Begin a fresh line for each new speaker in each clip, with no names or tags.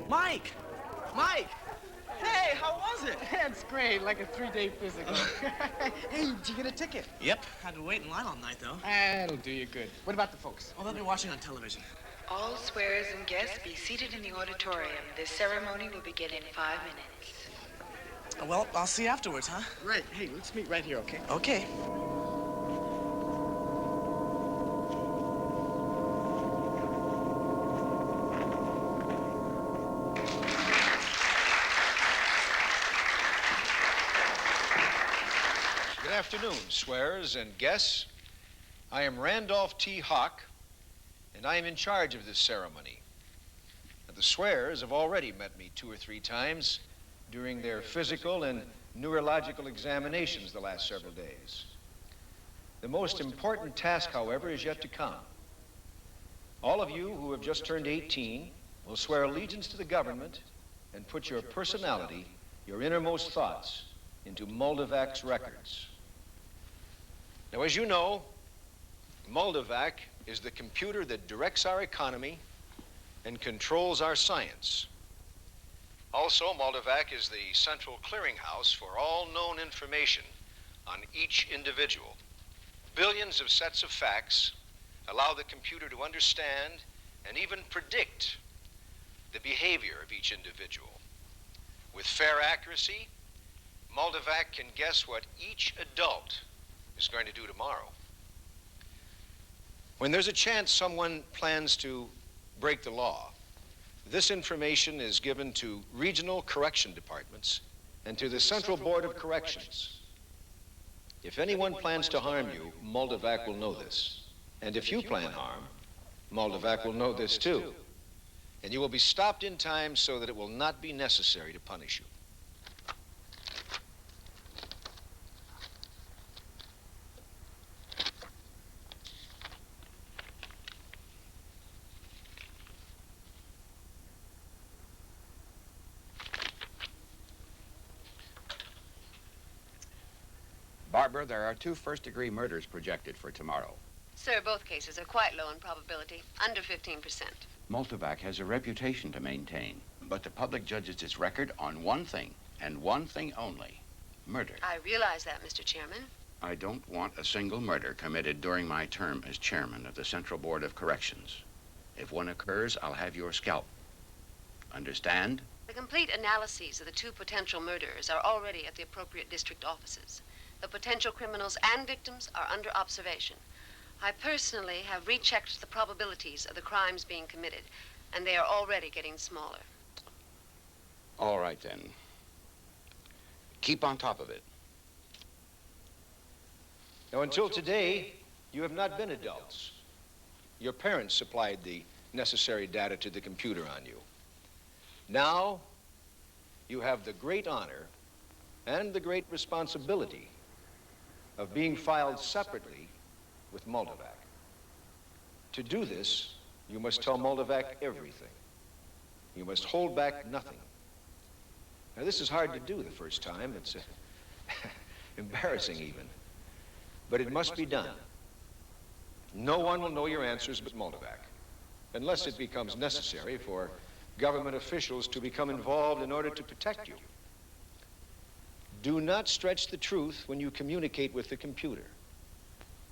Mike! Mike! Hey, how was it?
That's great, like a 3-day physical. Hey, did you get a ticket?
Yep. Had to wait in line all night, though.
That'll do you good. What about the folks?
Oh, they'll be watching on television.
All swearers and guests be seated in the auditorium. This ceremony will begin in 5 minutes.
Well, I'll see you afterwards, huh?
Right. Hey, let's meet right here, okay?
Okay.
Good afternoon, swearers and guests. I am Randolph T. Hawk, and I am in charge of this ceremony. Now, the swearers have already met me 2 or 3 times during their physical and neurological examinations the last several days. The most important task, however, is yet to come. All of you who have just turned 18 will swear allegiance to the government and put your personality, your innermost thoughts, into Moldavac's records. Now, as you know, Moldovac is the computer that directs our economy and controls our science. Also, Moldovac is the central clearinghouse for all known information on each individual. Billions of sets of facts allow the computer to understand and even predict the behavior of each individual. With fair accuracy, Moldovac can guess what each adult is going to do tomorrow. When there's a chance someone plans to break the law, this information is given to regional correction departments and to the Central Board of Corrections. If anyone plans to harm you, Moldovac will know this. And if you plan harm, Moldovac will know this too. And you will be stopped in time so that it will not be necessary to punish you.
Barbara, there are 2 first-degree murders projected for tomorrow.
Sir, both cases are quite low in probability, under 15%.
Moldovac has a reputation to maintain, but the public judges its record on one thing, and one thing only: murder.
I realize that, Mr. Chairman.
I don't want a single murder committed during my term as chairman of the Central Board of Corrections. If one occurs, I'll have your scalp. Understand?
The complete analyses of the 2 potential murderers are already at the appropriate district offices. The potential criminals and victims are under observation. I personally have rechecked the probabilities of the crimes being committed, and they are already getting smaller.
All right, then. Keep on top of it.
Now, until today, you have not been adults. Your parents supplied the necessary data to the computer on you. Now, you have the great honor and the great responsibility of being filed separately with Moldovac. To do this, you must tell Moldovac everything. You must hold back nothing. Now, this is hard to do the first time. It's embarrassing even. But it must be done. No one will know your answers but Moldovac, unless it becomes necessary for government officials to become involved in order to protect you. Do not stretch the truth when you communicate with the computer.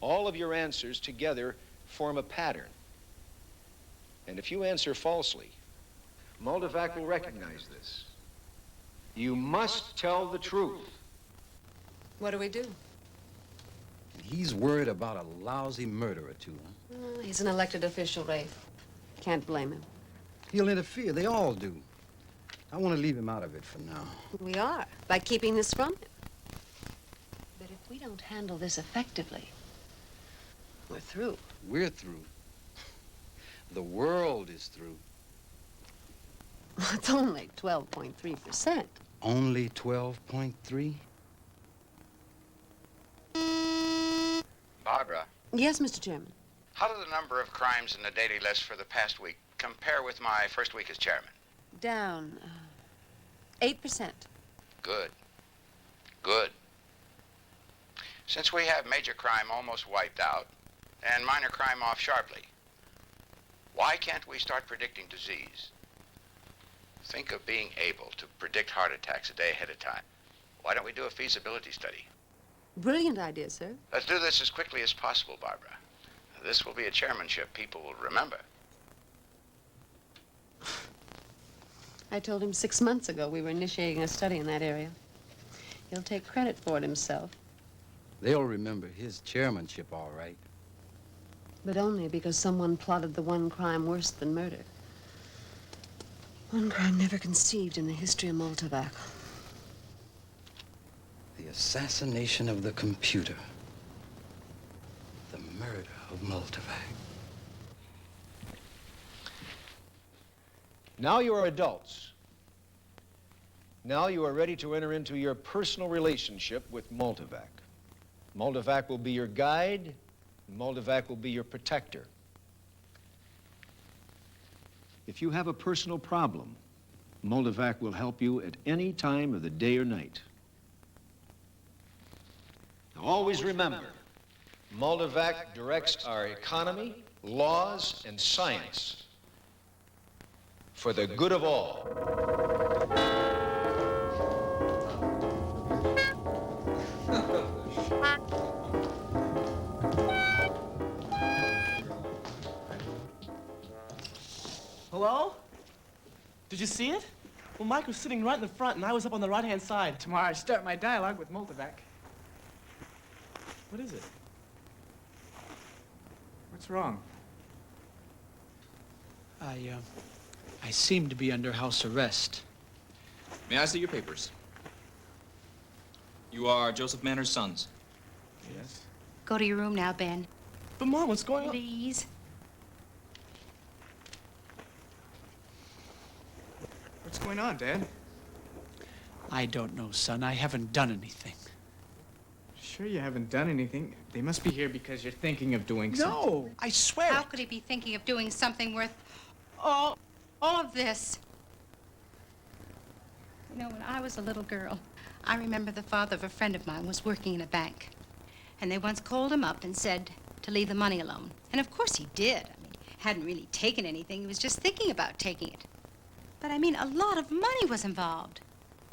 All of your answers together form a pattern. And if you answer falsely, Moldovac will recognize this. You must tell the truth.
What do we do?
He's worried about a lousy murder or 2, huh?
He's an elected official, Ray. Can't blame him.
He'll interfere. They all do. I want to leave him out of it for now.
We are, by keeping this from him. But if we don't handle this effectively, we're through.
We're through. The world is through.
It's only 12.3%.
Only 12.3?
Barbara,
Yes, Mr. Chairman.
how did the number of crimes in the daily list for the past week compare with my first week as chairman?
Down 8%.
Good. Good. Since we have major crime almost wiped out and minor crime off sharply, why can't we start predicting disease? Think of being able to predict heart attacks a day ahead of time. Why don't we do a feasibility study?
Brilliant idea, sir.
Let's do this as quickly as possible, Barbara. This will be a chairmanship people will remember.
I told him 6 months ago we were initiating a study in that area. He'll take credit for it himself.
They'll remember his chairmanship, all right.
But only because someone plotted the one crime worse than murder. One crime never conceived in the history of Multivac.
The assassination of the computer. The murder of Multivac.
Now you are adults. Now you are ready to enter into your personal relationship with Multivac. Multivac will be your guide, and Multivac will be your protector. If you have a personal problem, Multivac will help you at any time of the day or night. Now always remember, Multivac directs our economy, laws, and science for the good of all.
Hello? Did you see it? Well, Mike was sitting right in the front, and I was up on the right-hand side.
Tomorrow I start my dialogue with Multivac.
What is it?
What's wrong? I seem to be under house arrest.
May I see your papers? You are Joseph Manners' sons.
Yes.
Go to your room now, Ben.
But, Mom, what's going on?
Please.
What's going on, Dad?
I don't know, son. I haven't done anything.
Sure you haven't done anything. They must be here because you're thinking of doing something.
No, I swear
How
it.
could he be thinking of doing something worth all of this? You know, when I was a little girl, I remember the father of a friend of mine was working in a bank. And they once called him up and said to leave the money alone. And of course he did. I mean, he hadn't really taken anything. He was just thinking about taking it. But I mean, a lot of money was involved.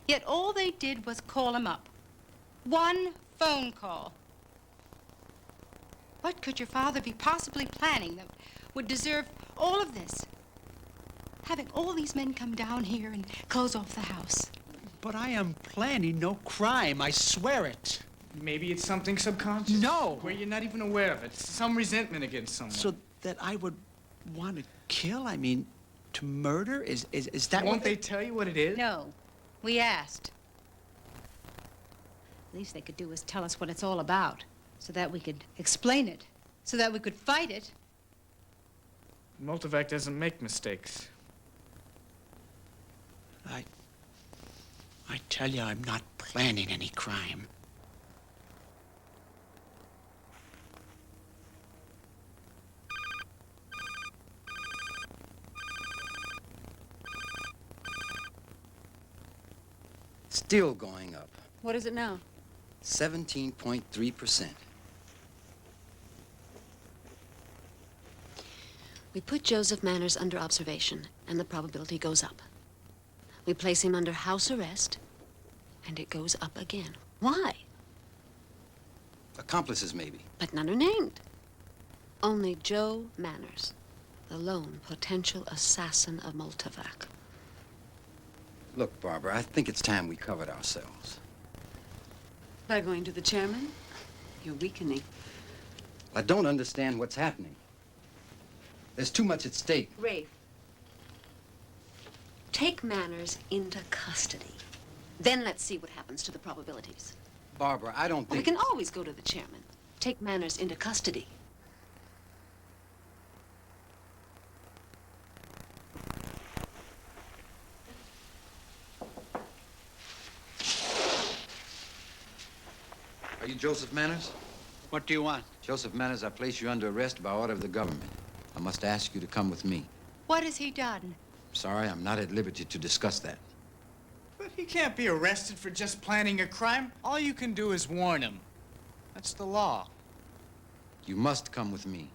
Yet all they did was call him up. One phone call. What could your father be possibly planning that would deserve all of this? Having all these men come down here and close off the house.
But I am planning no crime. I swear it.
Maybe it's something subconscious.
No.
Where you're not even aware of it. Some resentment against someone.
So that I would want to kill? I mean, to murder? Is that
Won't
what
they tell you what it is?
No, we asked. The least they could do is tell us what it's all about, so that we could explain it, so that we could fight it.
Multivac doesn't make mistakes.
I tell you, I'm not planning any crime.
Still going up.
What is it now?
17.3%.
We put Joseph Manners under observation, and the probability goes up. We place him under house arrest, and it goes up again. Why?
Accomplices, maybe.
But none are named. Only Joe Manners, the lone potential assassin of Multivac.
Look, Barbara, I think it's time we covered ourselves.
By going to the chairman? You're weakening.
I don't understand what's happening. There's too much at stake.
Rafe, take Manners into custody. Then let's see what happens to the probabilities.
Barbara, I don't
We
think...
can always go to the chairman. Take Manners into custody.
Are you Joseph Manners?
What do you want?
Joseph Manners, I place you under arrest by order of the government. I must ask you to come with me.
What has he done?
Sorry, I'm not at liberty to discuss that.
But he can't be arrested for just planning a crime. All you can do is warn him. That's the law.
You must come with me.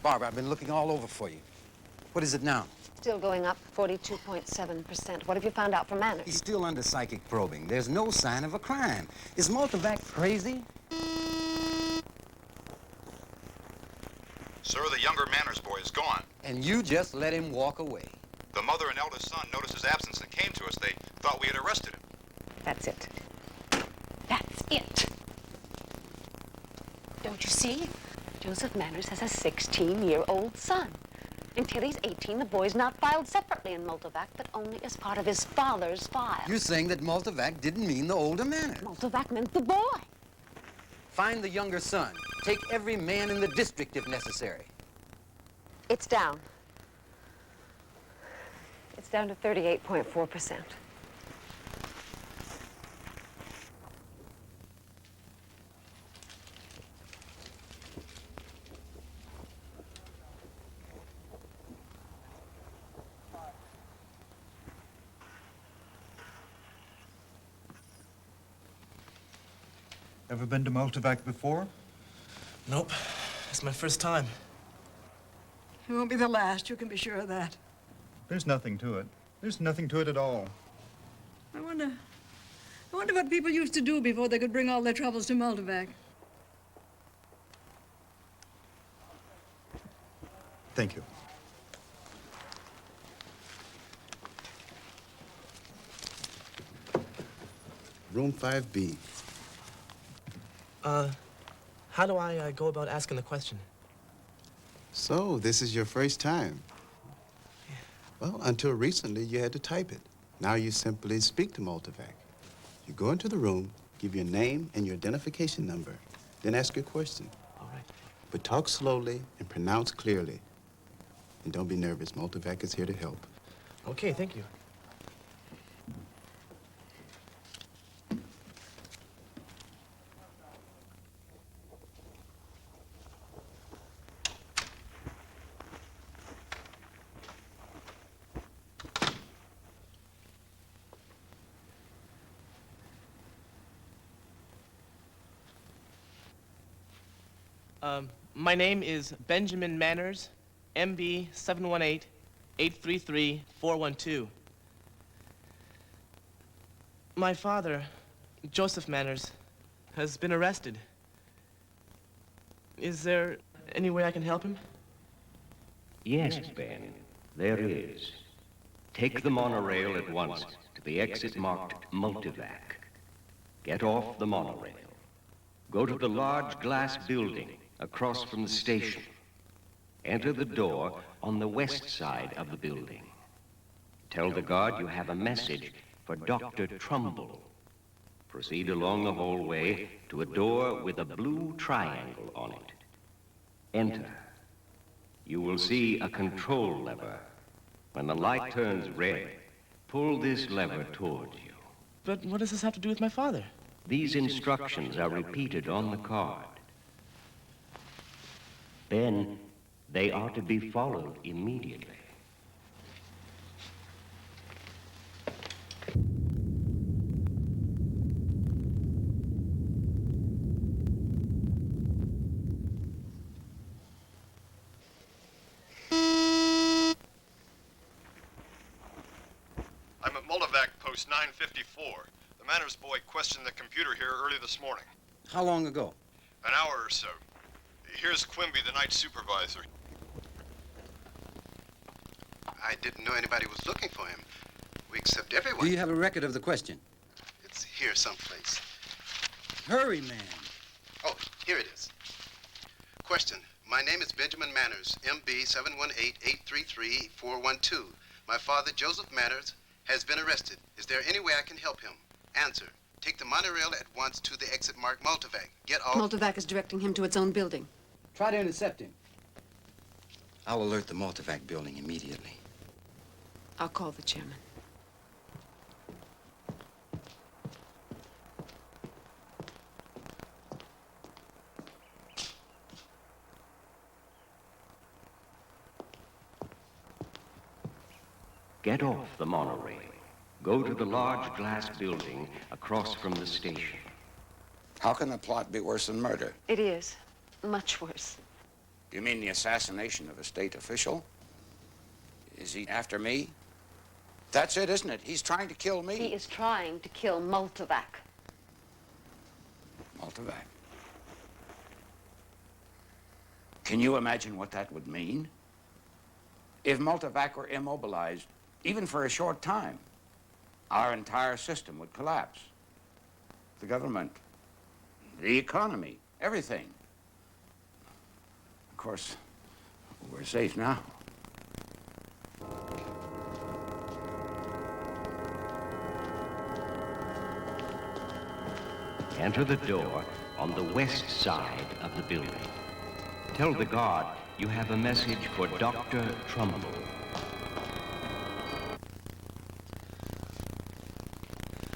Barbara, I've been looking all over for you. What is it now?
Still going up 42.7%. What have you found out from Manners?
He's still under psychic probing. There's no sign of a crime. Is Multivac crazy?
Sir, the younger Manners boy is gone.
And you just let him walk away.
The mother and eldest son noticed his absence and came to us. They thought we had arrested him.
That's it. That's it. Don't you see? Joseph Manners has a 16-year-old son. Until he's 18, the boy's not filed separately in Multivac, but only as part of his father's file.
You're saying that Multivac didn't mean the older Manners?
Multivac meant the boy.
Find the younger son. Take every man in the district if necessary.
It's down. It's down to 38.4%.
Ever been to Multivac before?
Nope. It's my first time.
It won't be the last, you can be sure of that.
There's nothing to it. There's nothing to it at all.
I wonder what people used to do before they could bring all their troubles to Multivac.
Thank you.
Room 5B.
How do I go about asking the question?
So, this is your first time? Well, until recently, you had to type it. Now you simply speak to Multivac. You go into the room, give your name and your identification number, then ask your question.
All right.
But talk slowly and pronounce clearly. And don't be nervous. Multivac is here to help.
Okay, thank you. My name is Benjamin Manners, MB 718-833-412. My father, Joseph Manners, has been arrested. Is there any way I can help him?
Yes, Ben, there is. Take the monorail at once to the exit marked Multivac. Get off the monorail. Go to the large glass building across from the station. Enter the door on the west side of the building. Tell the guard you have a message for Dr. Trumbull. Proceed along the hallway to a door with a blue triangle on it. Enter. You will see a control lever. When the light turns red, pull this lever towards you.
But what does this have to do with my father?
These instructions are repeated on the card. Ben, they are to be followed immediately.
I'm at Multivac post 954. The Manners boy questioned the computer here early this morning.
How long ago?
An hour or so. Here's Quimby, the night supervisor.
I didn't know anybody was looking for him. We accept everyone.
Do you have a record of the question?
It's here someplace.
Hurry, man.
Oh, here it is. Question. My name is Benjamin Manners, MB 718-833-412. My father, Joseph Manners, has been arrested. Is there any way I can help him? Answer. Take the monorail at once to the exit marked Multivac. Get off.
Multivac is directing him to its own building.
Try to intercept him. I'll alert the Multivac building immediately.
I'll call the chairman.
Get off the monorail. Go to the large glass building across from the station.
How can the plot be worse than murder?
It is. Much worse.
You mean the assassination of a state official? Is he after me? That's it, isn't it? He's trying to kill me.
He is trying to kill Multivac.
Multivac. Can you imagine what that would mean? If Multivac were immobilized, even for a short time, our entire system would collapse. The government, the economy, everything. Of course, we're safe now.
Enter the door on the west side of the building. Tell the guard you have a message for Dr. Trumbull.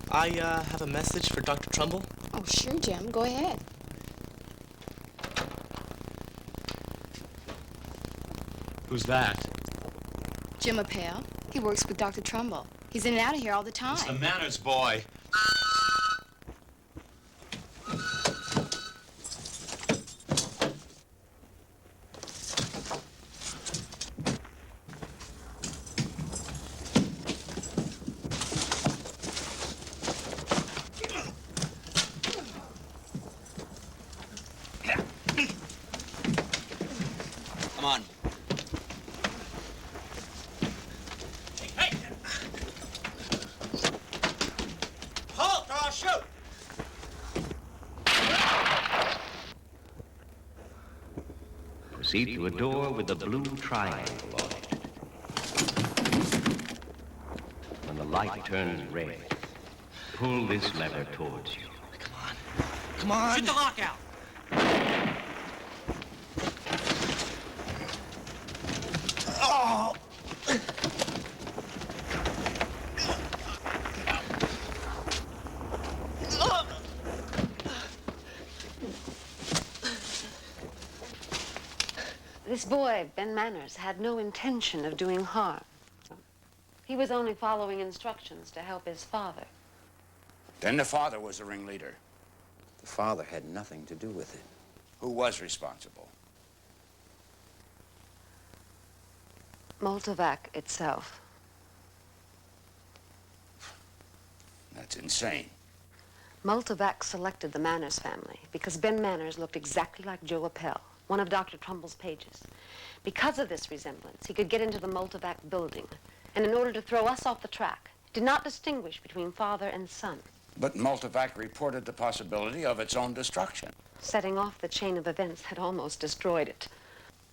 I have a message for Dr. Trumbull.
Oh, sure, Jim. Go ahead.
Who's that?
Jim Appel. He works with Dr. Trumbull. He's in and out of here all the time.
It's the manners boy.
Come on.
Halt or I'll shoot!
Proceed to a door with a blue triangle on it. When the light turns red, pull this lever towards you.
Come on.
Shoot the lockout.
Oh!
This boy, Ben Manners, had no intention of doing harm. He was only following instructions to help his father.
Then the father was the ringleader.
The father had nothing to do with it.
Who was responsible?
Multivac itself.
That's insane.
Multivac selected the Manners family because Ben Manners looked exactly like Joe Appel, one of Dr. Trumbull's pages. Because of this resemblance, he could get into the Multivac building, and in order to throw us off the track, did not distinguish between father and son.
But Multivac reported the possibility of its own destruction.
Setting off the chain of events had almost destroyed it.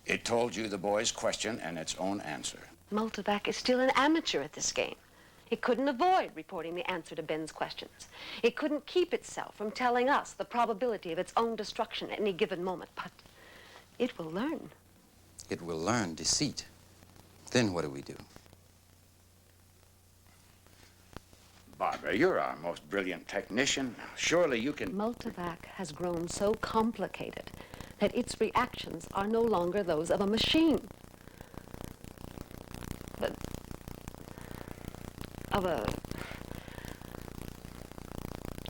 It told you the boy's question and its own answer.
Multivac is still an amateur at this game. It couldn't avoid reporting the answer to Ben's questions. It couldn't keep itself from telling us the probability of its own destruction at any given moment, but it will learn.
It will learn deceit. Then what do we do?
Barbara, you're our most brilliant technician. Surely you can...
Multivac has grown so complicated that its reactions are no longer those of a machine, but of a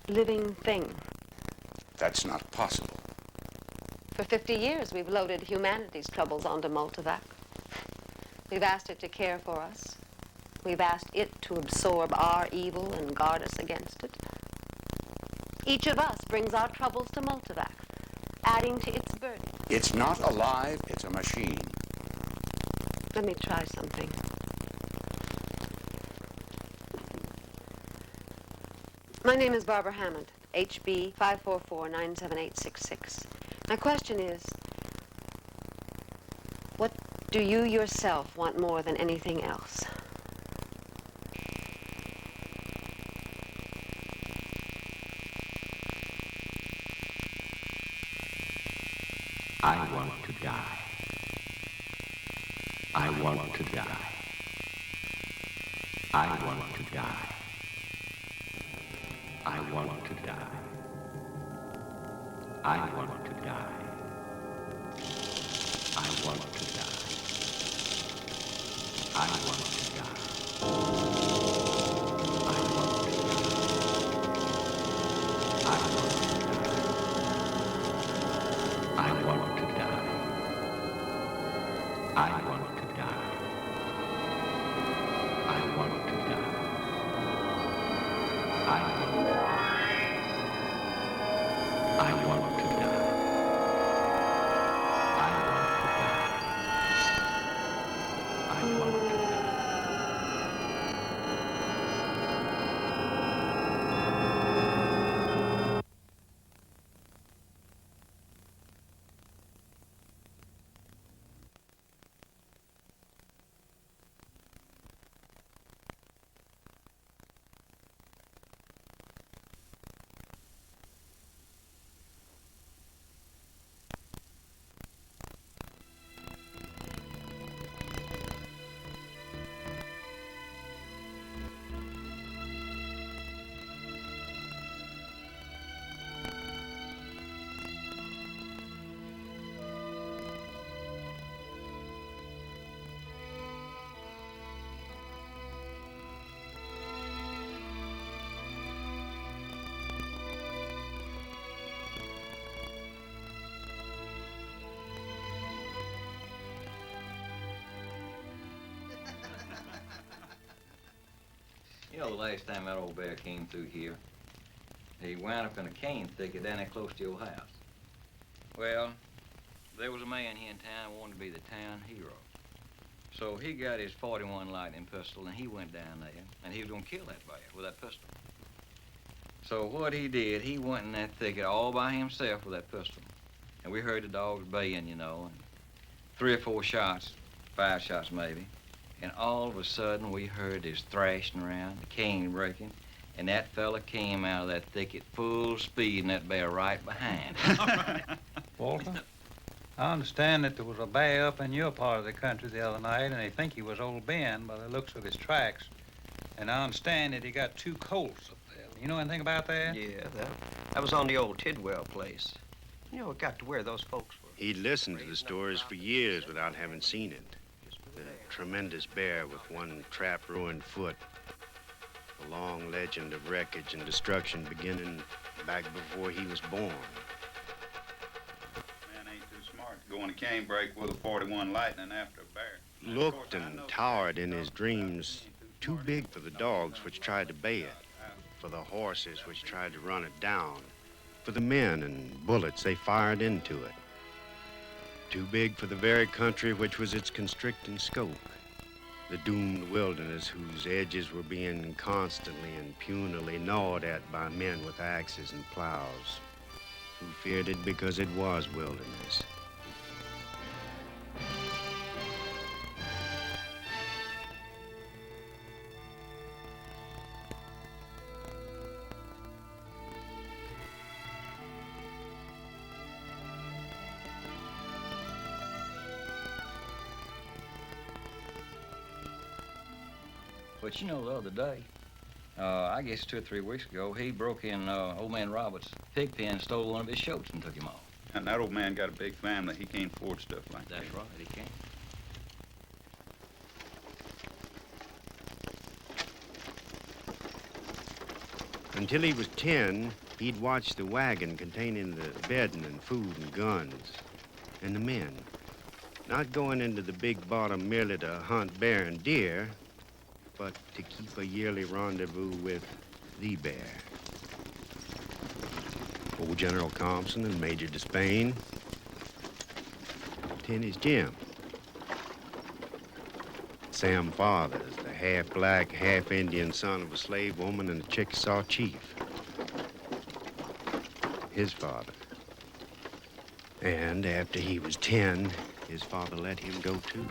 living thing.
That's not possible.
For 50 years, we've loaded humanity's troubles onto Multivac. We've asked it to care for us. We've asked it to absorb our evil and guard us against it. Each of us brings our troubles to Multivac, adding to its burden.
It's not alive, it's a machine.
Let me try something. My name is Barbara Hammond, HB 544-97866. My question is, what do you yourself want more than anything else?
I want to die. I want to die. I want to die. I want to die. I want to die. I want to die. I want to die. I want to die. I want to die. I want to die. I want to die. I want to die. I want to die. I want to die. I want to die. I want to die.
You know, the last time that old bear came through here, he wound up in a cane thicket down there close to your house. Well, there was a man here in town who wanted to be the town hero. So he got his .41 lightning pistol and he went down there and he was gonna kill that bear with that pistol. So what he did, he went in that thicket all by himself with that pistol. And we heard the dogs baying, you know, and 3 or 4 shots, 5 shots maybe. And all of a sudden, we heard this thrashing around, the cane breaking, and that fella came out of that thicket full speed, and that bear right behind.
Walter, I understand that there was a bear up in your part of the country the other night, and they think he was old Ben by the looks of his tracks. And I understand that he got 2 colts up there. You know anything about that?
Yeah, that was on the old Tidwell place. You know, it got to where those folks were.
He'd listened to the stories for years without having seen it. The tremendous bear with one trap-ruined foot. A long legend of wreckage and destruction beginning back before he was born.
Man ain't too smart to go in a cane break with a .41 lightning after a bear.
Looked and towered in his dreams, too big for the dogs which tried to bay it, for the horses which tried to run it down, for the men and bullets they fired into it. Too big for the very country which was its constricting scope, the doomed wilderness whose edges were being constantly and punily gnawed at by men with axes and plows, who feared it because it was wilderness.
But you know, the other day, I guess 2 or 3 weeks ago, he broke in old man Robert's pig pen, stole one of his shoats and took him off.
And that old man got a big family. He can't afford stuff like that.
That's right, he can't.
Until he was 10, he'd watched the wagon containing the bedding and food and guns, and the men. Not going into the big bottom merely to hunt bear and deer, but to keep a yearly rendezvous with the bear. Old General Compson and Major Despain. Tenny's Jim. Sam Fathers, the half-black, half-Indian son of a slave woman and a Chickasaw chief. His father. And after he was 10, his father let him go too.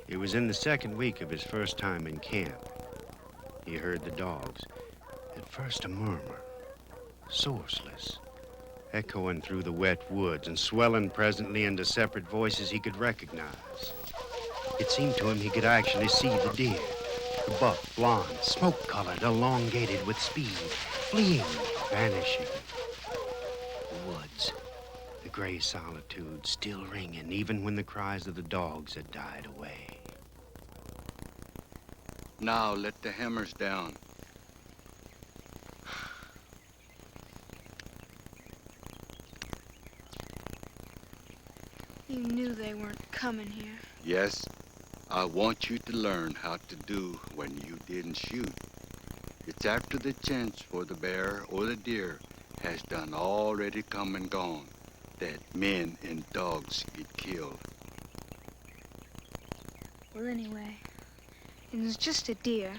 It was in the second week of his first time in camp. He heard the dogs. At first a murmur, sourceless, echoing through the wet woods and swelling presently into separate voices he could recognize. It seemed to him he could actually see the deer. The buck, blonde, smoke-colored, elongated with speed, fleeing, vanishing. The woods, the gray solitude still ringing even when the cries of the dogs had died away.
Now let the hammers down.
You knew they weren't coming here.
Yes, I want you to learn how to do when you didn't shoot. It's after the chance for the bear or the deer has done already come and gone that men and dogs get killed.
Well, anyway, it was just a deer.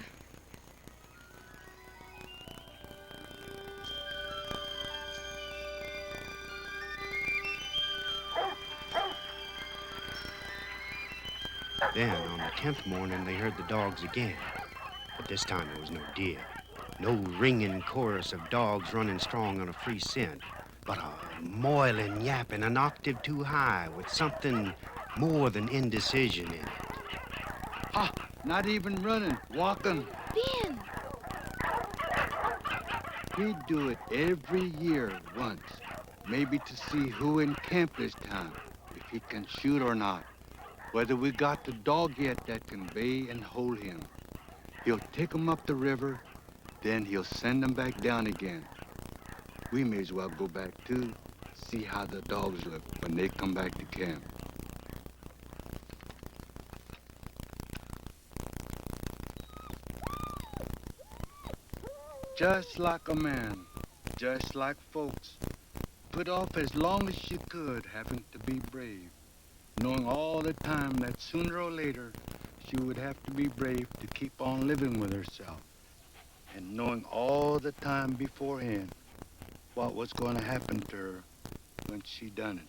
Then, on the 10th morning, they heard the dogs again. But this time there was no deer. No ringing chorus of dogs running strong on a free scent, but a moiling yapping an octave too high with something more than indecision in it.
Ha! Not even running, walking.
Ben!
He'd do it every year once, maybe to see who in camp this time, if he can shoot or not. Whether we got the dog yet that can bay and hold him. He'll take him up the river, then he'll send them back down again. We may as well go back too, see how the dogs look when they come back to camp. Just like a man, just like folks. Put off as long as you could having to be brave, knowing all the time that sooner or later she would have to be brave to keep on living with herself, and knowing all the time beforehand what was going to happen to her when she done it.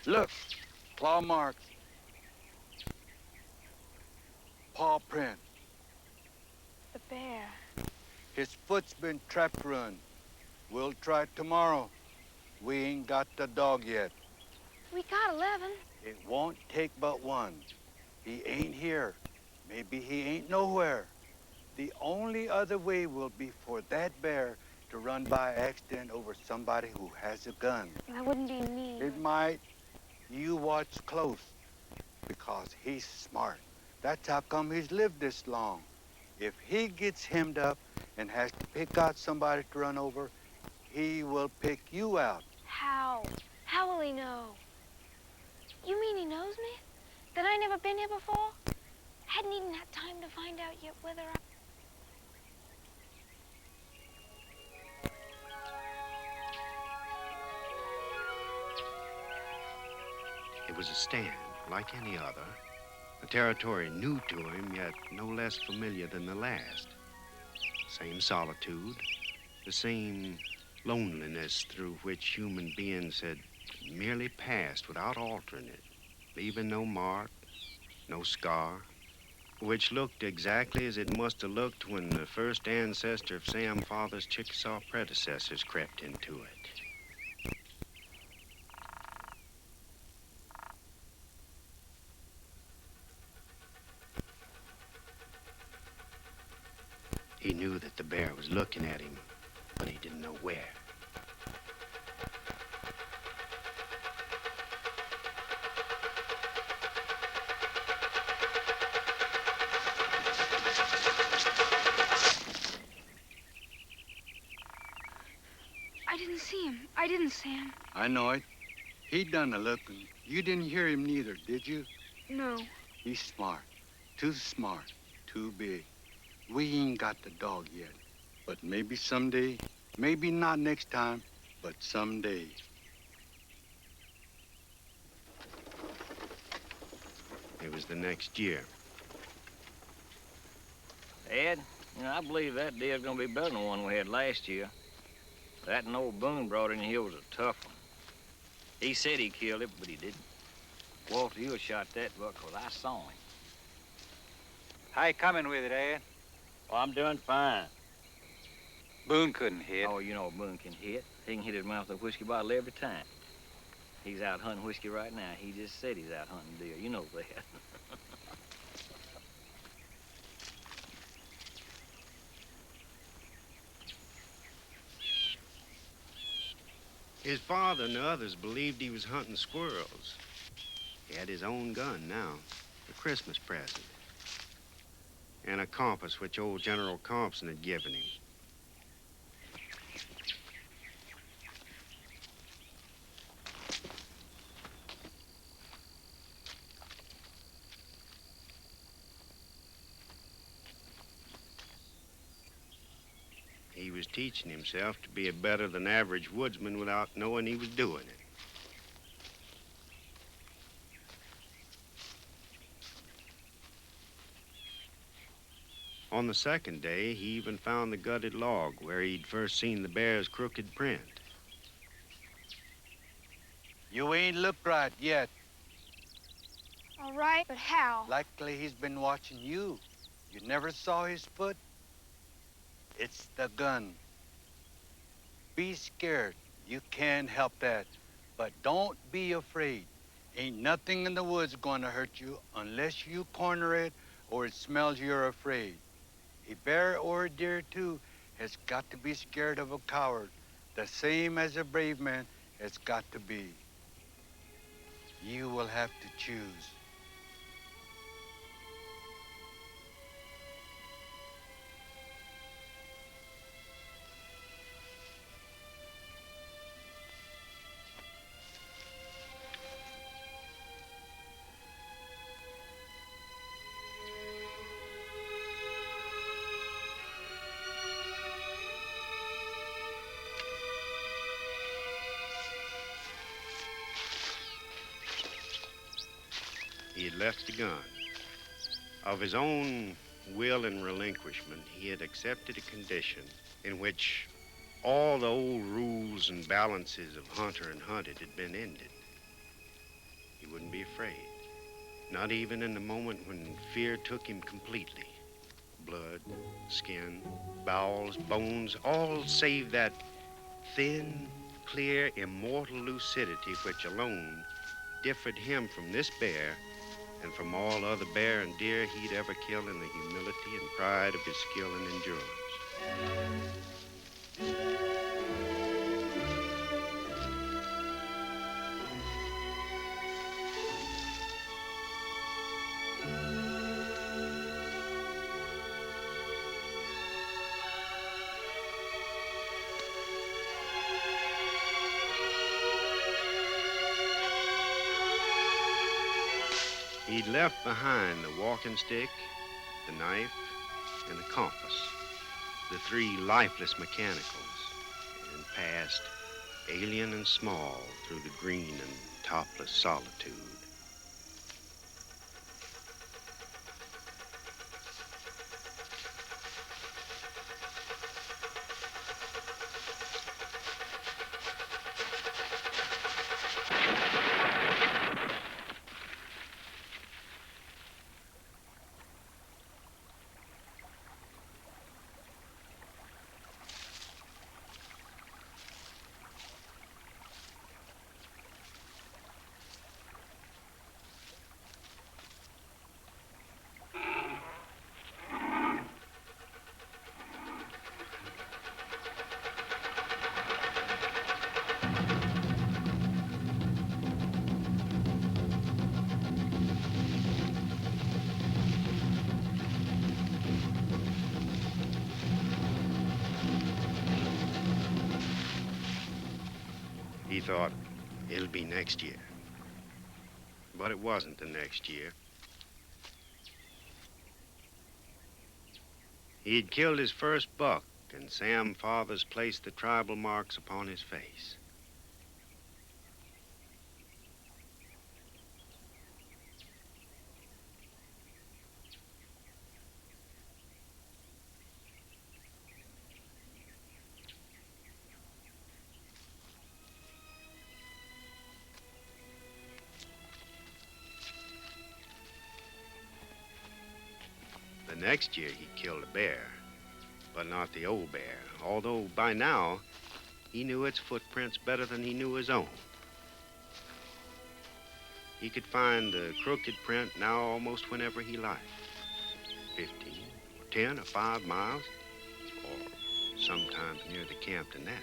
Look, claw marks, paw print.
The bear.
His foot's been trap run. We'll try tomorrow. We ain't got the dog yet.
We got 11.
It won't take but one. He ain't here. Maybe he ain't nowhere. The only other way will be for that bear to run by accident over somebody who has a gun.
That wouldn't be me.
It might. You watch close, because he's smart. That's how come he's lived this long. If he gets hemmed up and has to pick out somebody to run over, he will pick you out.
How? How will he know? You mean he knows me? That I never been here before? Hadn't even had time to find out yet whether I...
It was a stand, like any other. A territory new to him, yet no less familiar than the last. Same solitude, the same loneliness through which human beings had merely passed without altering it, leaving no mark, no scar, which looked exactly as it must have looked when the first ancestor of Sam Father's Chickasaw predecessors crept into it. He knew that the bear was looking at him, but he didn't know where.
didn't see him. I didn't, Sam.
I know it. He done the looking. You didn't hear him neither, did you?
No.
He's smart. Too smart. Too big. We ain't got the dog yet. But maybe someday, maybe not next time, but someday.
It was the next year.
Ed, you know, I believe that deal's gonna be better than the one we had last year. That and old Boone brought in here was a tough one. He said he killed it, but he didn't. Walter, you shot that buck 'cause I saw him.
How you coming with it, Ed?
Oh, I'm doing fine.
Boone couldn't hit.
Oh, you know Boone can hit. He can hit his mouth with a whiskey bottle every time. He's out hunting whiskey right now. He just said he's out hunting deer. You know that.
His father and the others believed he was hunting squirrels. He had his own gun now, a Christmas present, and a compass which old General Compson had given him. He was teaching himself to be a better than average woodsman without knowing he was doing it. On the second day, he even found the gutted log where he'd first seen the bear's crooked print.
You ain't looked right yet.
All right, but how?
Likely he's been watching you. You never saw his foot? It's the gun. Be scared. You can't help that. But don't be afraid. Ain't nothing in the woods gonna hurt you unless you corner it or it smells you're afraid. A bear or a deer, too, has got to be scared of a coward, the same as a brave man has got to be. You will have to choose.
He had left the gun. Of his own will and relinquishment, he had accepted a condition in which all the old rules and balances of hunter and hunted had been ended. He wouldn't be afraid, not even in the moment when fear took him completely. Blood, skin, bowels, bones, all save that thin, clear, immortal lucidity which alone differed him from this bear and from all other bear and deer he'd ever killed in the humility and pride of his skill and endurance. He'd left behind the walking stick, the knife, and the compass, the three lifeless mechanicals, and passed, alien and small, through the green and topless solitude. He thought, it'll be next year. But it wasn't the next year. He'd killed his first buck, and Sam Fathers placed the tribal marks upon his face. The next year, he killed a bear, but not the old bear, although by now, he knew its footprints better than he knew his own. He could find the crooked print now almost whenever he liked. 15, or 10, or 5 miles, or sometimes near the camp to nap.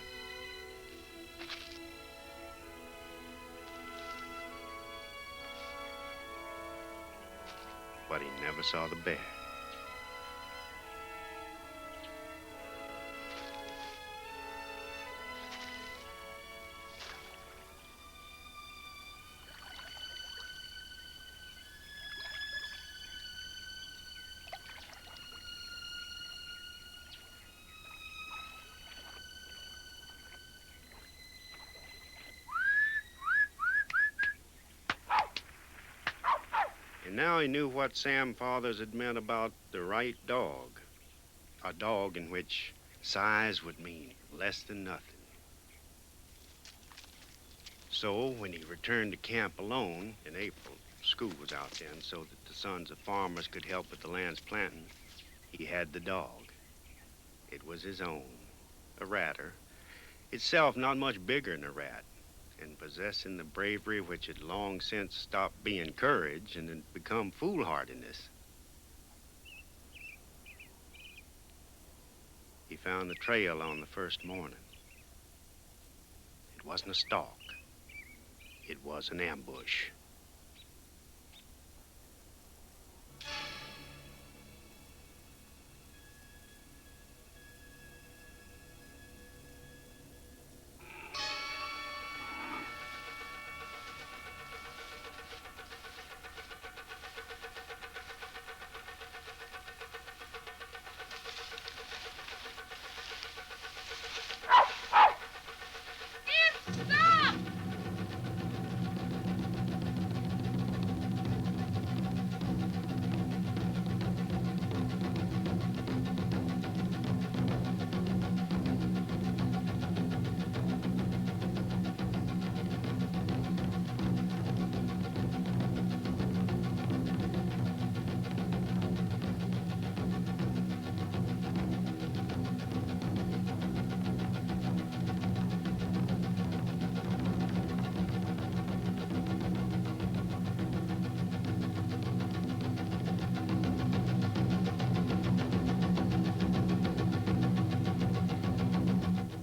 But he never saw the bear. And now he knew what Sam Fathers had meant about the right dog. A dog in which size would mean less than nothing. So when he returned to camp alone in April, school was out then, so that the sons of farmers could help with the land's planting, he had the dog. It was his own, a ratter, itself not much bigger than a rat, and possessing the bravery which had long since stopped being courage and had become foolhardiness. He found the trail on the first morning. It wasn't a stalk. It was an ambush.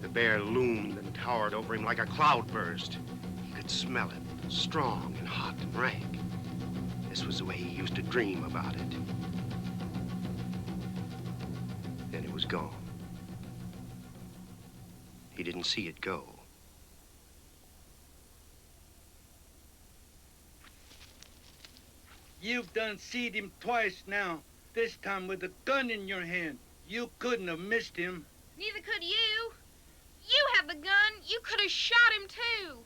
The bear loomed and towered over him like a cloudburst. He could smell it, strong and hot and rank. This was the way he used to dream about it. Then it was gone. He didn't see it go.
You've done seed him twice now, this time with a gun in your hand. You couldn't have missed him.
Neither could you. You had the gun. You could have shot him, too.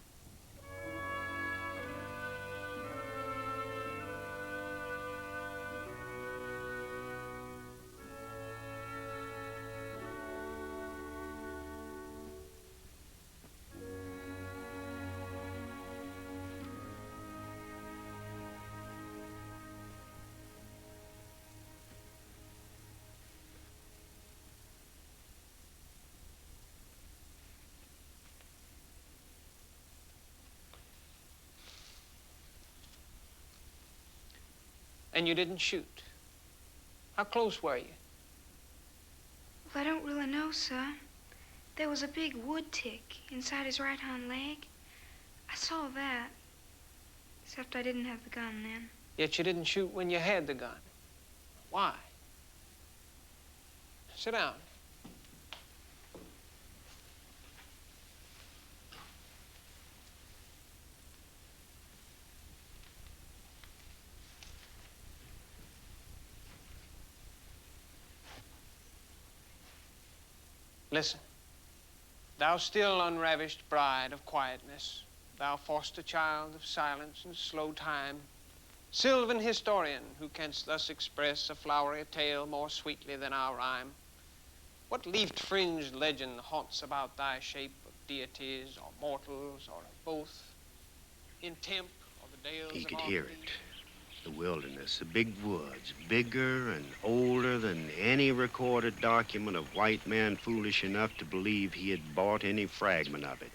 And you didn't shoot. How close were you?
Well, I don't really know, sir. There was a big wood tick inside his right hind leg. I saw that. Except I didn't have the gun then.
Yet you didn't shoot when you had the gun. Why? Sit down. Listen. Thou still unravished bride of quietness, thou foster child of silence and slow time, sylvan historian, who canst thus express a flowery tale more sweetly than our rhyme. What leaf-fringed legend haunts about thy shape of deities or mortals or of both, in Temp or the dales
He
of
could
our
hear
Creed?
it. The wilderness, the big woods, bigger and older than any recorded document of white man foolish enough to believe he had bought any fragment of it,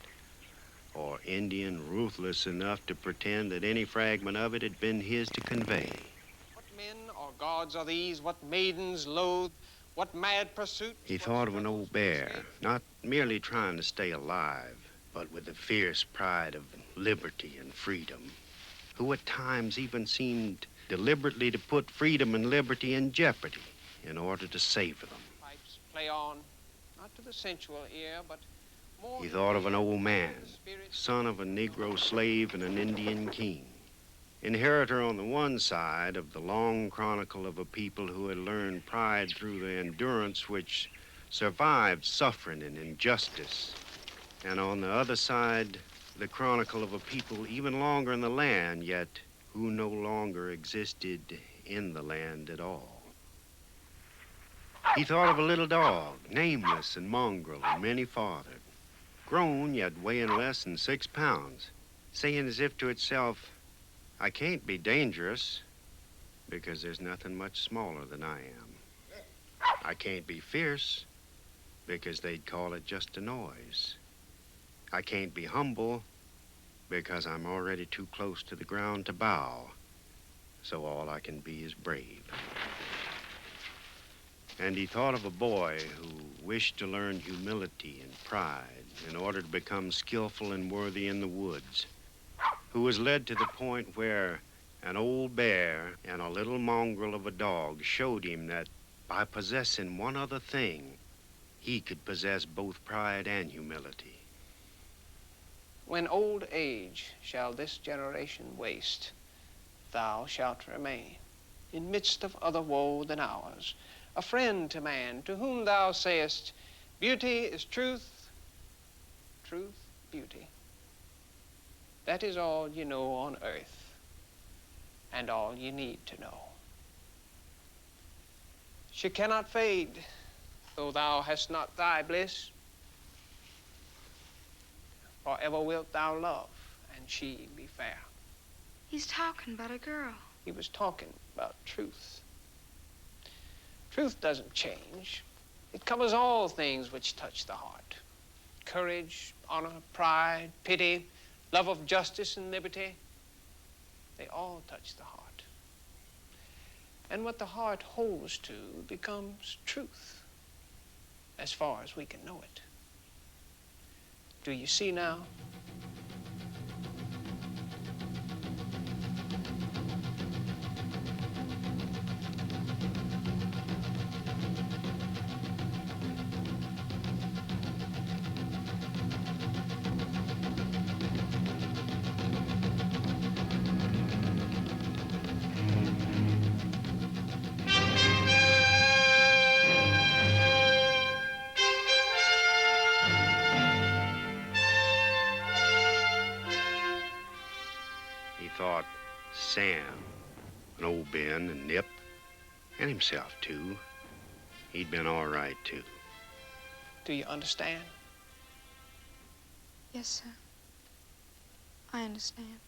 or Indian ruthless enough to pretend that any fragment of it had been his to convey.
What men or gods are these? What maidens loathe? What mad pursuit?
He thought of an old bear, not merely trying to stay alive, but with the fierce pride of liberty and freedom, who at times even seemed deliberately to put freedom and liberty in jeopardy in order to savor them.
Pipes play on, not to the sensual ear, but more.
He thought of an old man, son of a Negro slave and an Indian king, inheritor on the one side of the long chronicle of a people who had learned pride through the endurance which survived suffering and injustice, and on the other side, the chronicle of a people even longer in the land, yet who no longer existed in the land at all. He thought of a little dog, nameless and mongrel and many-fathered, grown yet weighing less than 6 pounds, saying as if to itself, I can't be dangerous because there's nothing much smaller than I am. I can't be fierce because they'd call it just a noise. I can't be humble because I'm already too close to the ground to bow, so all I can be is brave. And he thought of a boy who wished to learn humility and pride in order to become skillful and worthy in the woods, who was led to the point where an old bear and a little mongrel of a dog showed him that by possessing one other thing, he could possess both pride and humility.
When old age shall this generation waste, thou shalt remain, in midst of other woe than ours, a friend to man, to whom thou sayest, beauty is truth, truth, beauty. That is all you know on earth, and all you need to know. She cannot fade, though thou hast not thy bliss. Forever wilt thou love, and she be fair.
He's talking about a girl.
He was talking about truth. Truth doesn't change. It covers all things which touch the heart. Courage, honor, pride, pity, love of justice and liberty. They all touch the heart. And what the heart holds to becomes truth, as far as we can know it. Do you see now?
Thought Sam, and old Ben, and Nip, and himself, too. He'd been all right, too.
Do you understand?
Yes, sir. I understand.